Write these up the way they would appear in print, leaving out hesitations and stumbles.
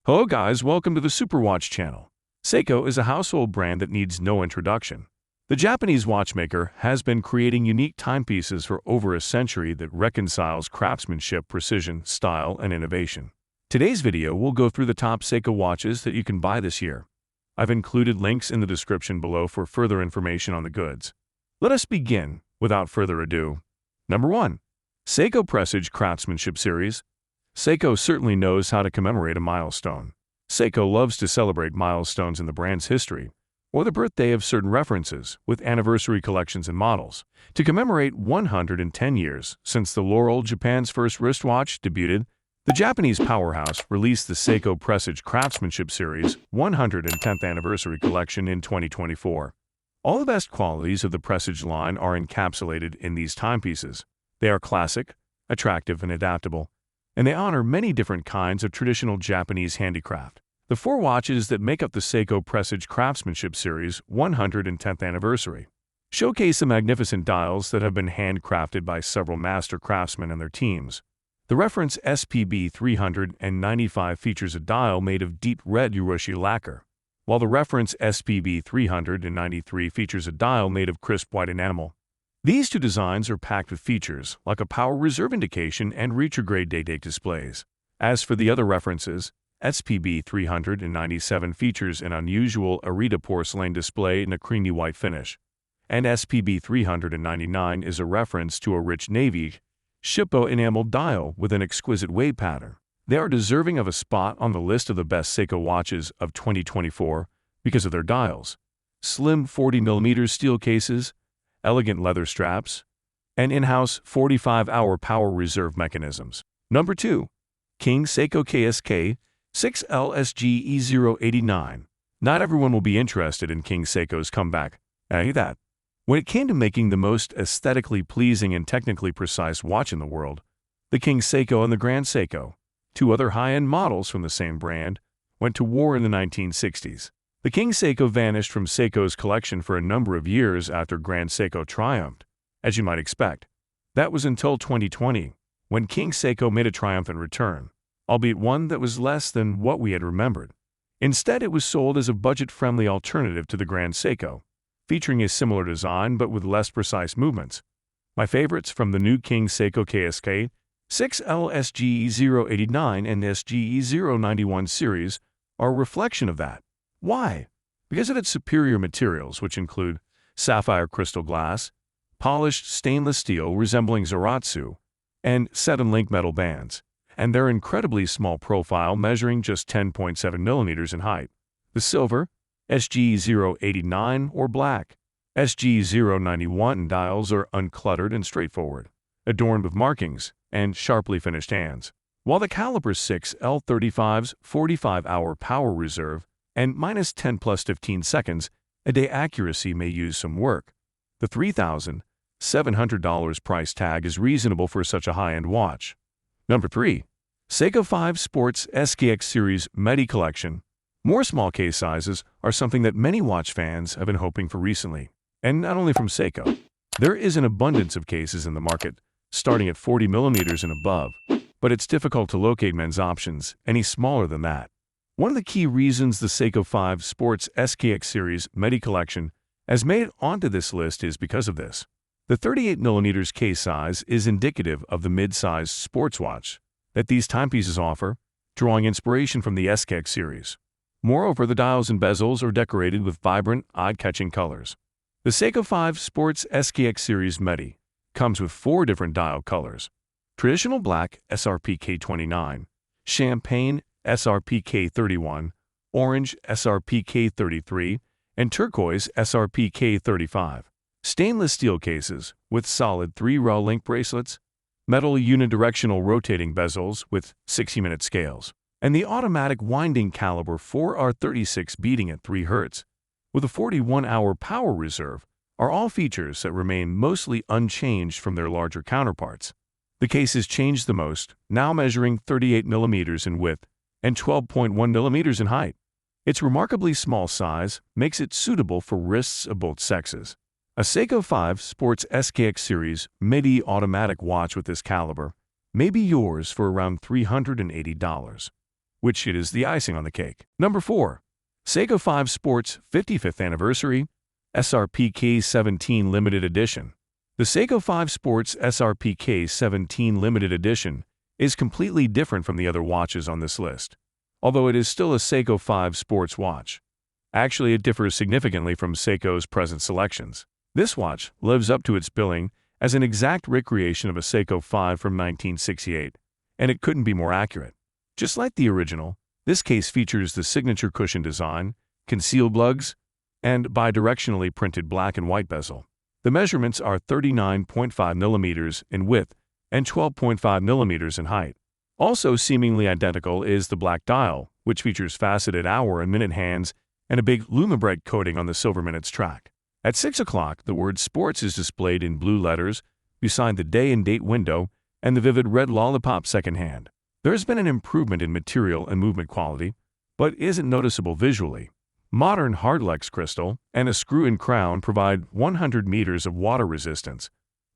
Hello guys, welcome to the Superwatch channel. Seiko is a household brand that needs no introduction. The Japanese watchmaker has been creating unique timepieces for over a century that reconciles craftsmanship, precision, style, and innovation. Today's video will go through the top Seiko watches that you can buy this year. I've included links in the description below for further information on the goods. Let us begin without further ado. Number 1. Seiko Presage Craftsmanship Series. Seiko certainly knows how to commemorate a milestone. Seiko loves to celebrate milestones in the brand's history, or the birthday of certain references, with anniversary collections and models. To commemorate 110 years since the Laurel, Japan's first wristwatch, debuted, the Japanese powerhouse released the Seiko Presage Craftsmanship Series 110th Anniversary Collection in 2024. All the best qualities of the Presage line are encapsulated in these timepieces. They are classic, attractive, and adaptable, and they honor many different kinds of traditional Japanese handicraft. The 4 watches that make up the Seiko Presage Craftsmanship Series 110th Anniversary showcase the magnificent dials that have been handcrafted by several master craftsmen and their teams. The reference SPB 395 features a dial made of deep red urushi lacquer, while the reference SPB 393 features a dial made of crisp white enamel. These 2 designs are packed with features like a power reserve indication and retrograde date displays. As for the other references, SPB 397 features an unusual Arita porcelain display in a creamy white finish, and SPB 399 is a reference to a rich navy Shippo enameled dial with an exquisite wave pattern. They are deserving of a spot on the list of the best Seiko watches of 2024 because of their dials, slim 40mm steel cases, elegant leather straps, and in-house 45-hour power reserve mechanisms. Number 2. King Seiko KSK 6LSGE089. Not everyone will be interested in King Seiko's comeback. I hate that. When it came to making the most aesthetically pleasing and technically precise watch in the world, the King Seiko and the Grand Seiko, 2 other high-end models from the same brand, went to war in the 1960s. The King Seiko vanished from Seiko's collection for a number of years after Grand Seiko triumphed, as you might expect. That was until 2020, when King Seiko made a triumphant return, albeit one that was less than what we had remembered. Instead, it was sold as a budget-friendly alternative to the Grand Seiko, featuring a similar design but with less precise movements. My favorites from the new King Seiko KSK 6LSGE089 and SGE091 series are a reflection of that. Why? Because of its superior materials, which include sapphire crystal glass, polished stainless steel resembling Zaratsu, and set and link metal bands, and their incredibly small profile measuring just 10.7 millimeters in height. The silver, SGE089 or black, SGE091 dials are uncluttered and straightforward, adorned with markings and sharply finished hands, while the caliber 6L35's 45-hour power reserve and -10 plus 15 seconds a day accuracy may use some work. The $3,700 price tag is reasonable for such a high-end watch. Number 3. Seiko 5 Sports SKX Series Midi Collection. More small case sizes are something that many watch fans have been hoping for recently, and not only from Seiko. There is an abundance of cases in the market, starting at 40mm and above, but it's difficult to locate men's options any smaller than that. One of the key reasons the Seiko 5 Sports SKX Series Midi Collection has made it onto this list is because of this. The 38mm case size is indicative of the mid-sized sports watch that these timepieces offer, drawing inspiration from the SKX series. Moreover, the dials and bezels are decorated with vibrant, eye-catching colors. The Seiko 5 Sports SKX Series Midi comes with 4 different dial colors: traditional black SRPK29, champagne SRPK31, orange SRPK33, and turquoise SRPK35. Stainless steel cases with solid 3-raw link bracelets, metal unidirectional rotating bezels with 60-minute scales, and the automatic winding caliber 4R36 beating at 3 Hz, with a 41-hour power reserve, are all features that remain mostly unchanged from their larger counterparts. The cases changed the most, now measuring 38mm in width and 12.1mm in height. Its remarkably small size makes it suitable for wrists of both sexes. A Seiko 5 Sports SKX Series Midi automatic watch with this caliber may be yours for around $380. which it is the icing on the cake. Number 4. Seiko 5 Sports 55th Anniversary SRPK 17 Limited Edition. The Seiko 5 Sports SRPK 17 Limited Edition is completely different from the other watches on this list, although it is still a Seiko 5 Sports watch. Actually, it differs significantly from Seiko's present selections. This watch lives up to its billing as an exact recreation of a Seiko 5 from 1968, and it couldn't be more accurate. Just like the original, this case features the signature cushion design, concealed lugs, and bidirectionally printed black and white bezel. The measurements are 39.5 millimeters in width and 12.5 millimeters in height. Also seemingly identical is the black dial, which features faceted hour and minute hands and a big LumiBrite coating on the silver minutes track. At 6 o'clock, the word Sports is displayed in blue letters beside the day and date window and the vivid red lollipop second hand. There has been an improvement in material and movement quality, but isn't noticeable visually. Modern Hardlex crystal and a screw-in crown provide 100 meters of water resistance,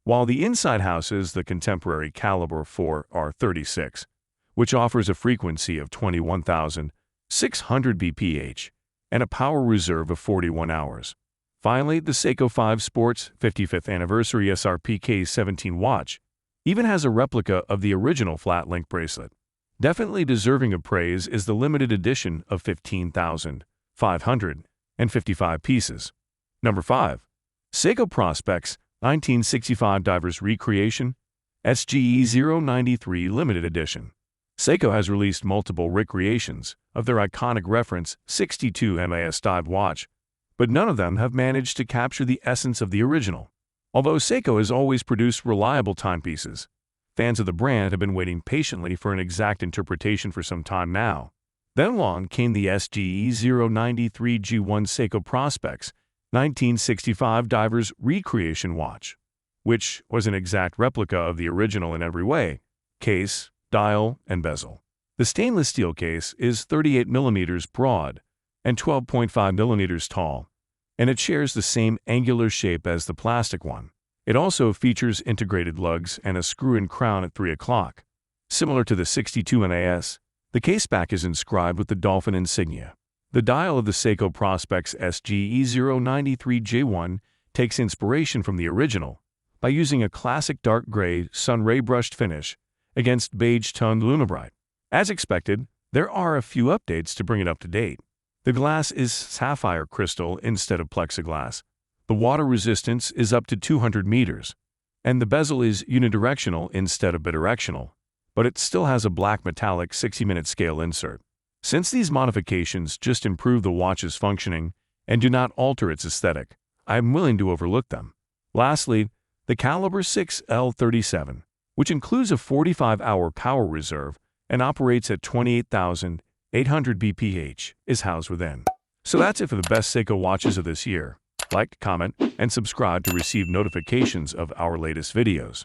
while the inside houses the contemporary caliber 4R36, which offers a frequency of 21,600 bph and a power reserve of 41 hours. Finally, the Seiko 5 Sports 55th Anniversary SRPK 17 watch even has a replica of the original flat link bracelet. Definitely deserving of praise is the limited edition of 15,555 pieces. Number 5. Seiko Prospex 1965 Divers Recreation SGE 093 Limited Edition. Seiko has released multiple recreations of their iconic reference 62 MAS dive watch, but none of them have managed to capture the essence of the original. Although Seiko has always produced reliable timepieces, fans of the brand have been waiting patiently for an exact interpretation for some time now. Then along came the SGE 093 G1 Seiko Prospex 1965 Divers Recreation watch, which was an exact replica of the original in every way: case, dial, and bezel. The stainless steel case is 38 millimeters broad and 12.5 millimeters tall, and it shares the same angular shape as the plastic one. It also features integrated lugs and a screw-in crown at 3 o'clock. Similar to the 62 MAS, the case back is inscribed with the dolphin insignia. The dial of the Seiko Prospex SGE 093 J1 takes inspiration from the original by using a classic dark gray sunray brushed finish against beige-toned LumiBrite. As expected, there are a few updates to bring it up to date. The glass is sapphire crystal instead of plexiglass. The water resistance is up to 200 meters, and the bezel is unidirectional instead of bidirectional, but it still has a black metallic 60-minute scale insert. Since these modifications just improve the watch's functioning and do not alter its aesthetic, I am willing to overlook them. Lastly, the caliber 6L37, which includes a 45-hour power reserve and operates at 28,800 bph, is housed within. So that's it for the best Seiko watches of this year. Like, comment, and subscribe to receive notifications of our latest videos.